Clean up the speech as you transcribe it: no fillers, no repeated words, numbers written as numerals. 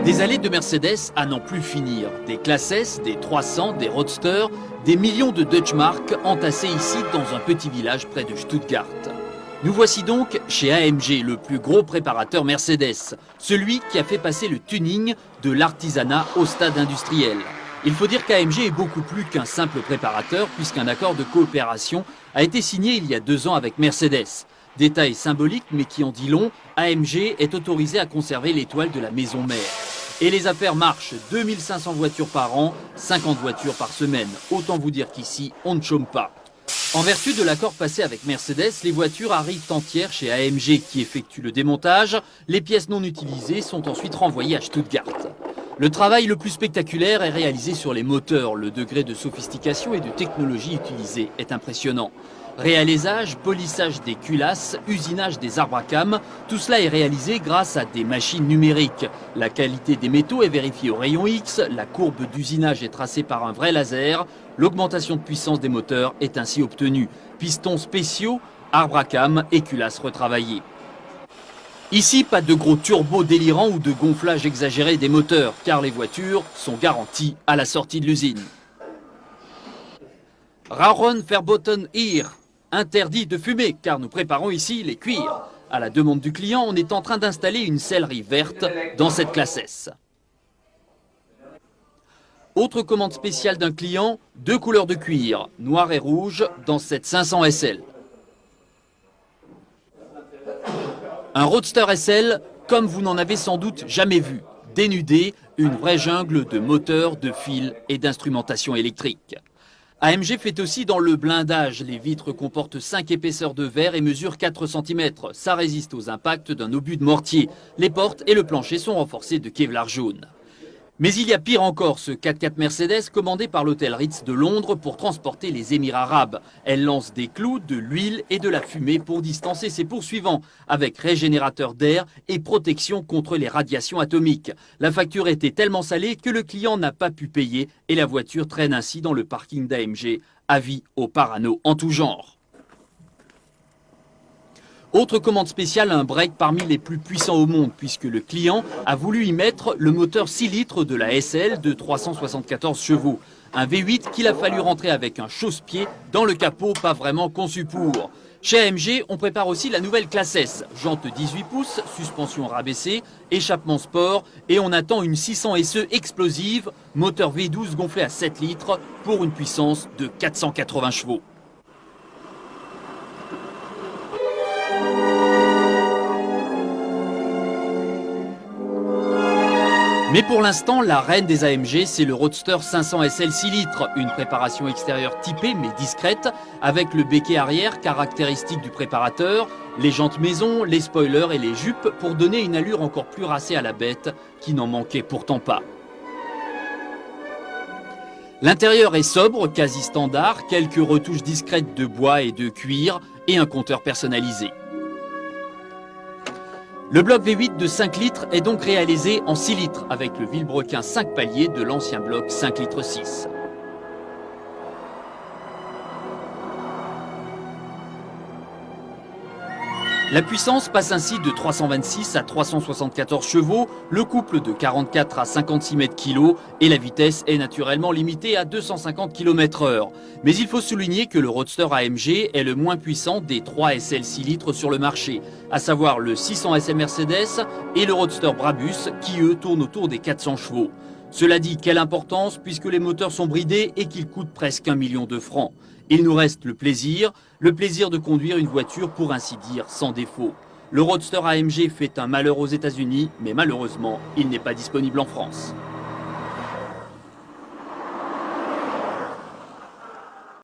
Des allées de Mercedes à n'en plus finir. Des Classe S, des 300, des Roadster, des millions de Deutschmark entassés ici dans un petit village près de Stuttgart. Nous voici donc chez AMG, le plus gros préparateur Mercedes, celui qui a fait passer le tuning de l'artisanat au stade industriel. Il faut dire qu'AMG est beaucoup plus qu'un simple préparateur puisqu'un accord de coopération a été signé il y a 2 ans avec Mercedes. Détail symbolique mais qui en dit long, AMG est autorisé à conserver l'étoile de la maison mère. Et les affaires marchent, 2500 voitures par an, 50 voitures par semaine. Autant vous dire qu'ici, on ne chôme pas. En vertu de l'accord passé avec Mercedes, les voitures arrivent entières chez AMG qui effectue le démontage. Les pièces non utilisées sont ensuite renvoyées à Stuttgart. Le travail le plus spectaculaire est réalisé sur les moteurs. Le degré de sophistication et de technologie utilisé est impressionnant. Réalisage, polissage des culasses, usinage des arbres à cames, tout cela est réalisé grâce à des machines numériques. La qualité des métaux est vérifiée au rayon X, la courbe d'usinage est tracée par un vrai laser, l'augmentation de puissance des moteurs est ainsi obtenue. Pistons spéciaux, arbres à cames et culasses retravaillées. Ici, pas de gros turbos délirants ou de gonflage exagéré des moteurs, car les voitures sont garanties à la sortie de l'usine. Rauchen verboten hier. Interdit de fumer, car nous préparons ici les cuirs. À la demande du client, on est en train d'installer une sellerie verte dans cette Classe S. Autre commande spéciale d'un client, 2 couleurs de cuir, noir et rouge, dans cette 500 SL. Un Roadster SL, comme vous n'en avez sans doute jamais vu. Dénudé, une vraie jungle de moteurs, de fils et d'instrumentation électrique. AMG fait aussi dans le blindage. Les vitres comportent 5 épaisseurs de verre et mesurent 4 cm. Ça résiste aux impacts d'un obus de mortier. Les portes et le plancher sont renforcés de Kevlar jaune. Mais il y a pire encore, ce 4x4 Mercedes commandé par l'hôtel Ritz de Londres pour transporter les Émirats arabes. Elle lance des clous, de l'huile et de la fumée pour distancer ses poursuivants, avec régénérateur d'air et protection contre les radiations atomiques. La facture était tellement salée que le client n'a pas pu payer et la voiture traîne ainsi dans le parking d'AMG. Avis aux parano en tout genre. Autre commande spéciale, un break parmi les plus puissants au monde, puisque le client a voulu y mettre le moteur 6 litres de la SL de 374 chevaux. Un V8 qu'il a fallu rentrer avec un chausse-pied dans le capot, pas vraiment conçu pour. Chez AMG, on prépare aussi la nouvelle Classe S. Jante 18 pouces, suspension rabaissée, échappement sport et on attend une 600 SE explosive, moteur V12 gonflé à 7 litres pour une puissance de 480 chevaux. Mais pour l'instant, la reine des AMG, c'est le Roadster 500 SL 6 litres. Une préparation extérieure typée mais discrète, avec le béquet arrière caractéristique du préparateur, les jantes maison, les spoilers et les jupes pour donner une allure encore plus racée à la bête, qui n'en manquait pourtant pas. L'intérieur est sobre, quasi standard, quelques retouches discrètes de bois et de cuir et un compteur personnalisé. Le bloc V8 de 5 litres est donc réalisé en 6 litres avec le vilebrequin 5 paliers de l'ancien bloc 5 litres 6. La puissance passe ainsi de 326 à 374 chevaux, le couple de 44 à 56 mètres-kg et la vitesse est naturellement limitée à 250 km/h. Mais il faut souligner que le Roadster AMG est le moins puissant des 3 SL 6 litres sur le marché, à savoir le 600 SL Mercedes et le Roadster Brabus qui eux tournent autour des 400 chevaux. Cela dit, quelle importance puisque les moteurs sont bridés et qu'ils coûtent presque 1 million de francs. Il nous reste le plaisir de conduire une voiture pour ainsi dire sans défaut. Le Roadster AMG fait un malheur aux États-Unis, mais malheureusement, il n'est pas disponible en France.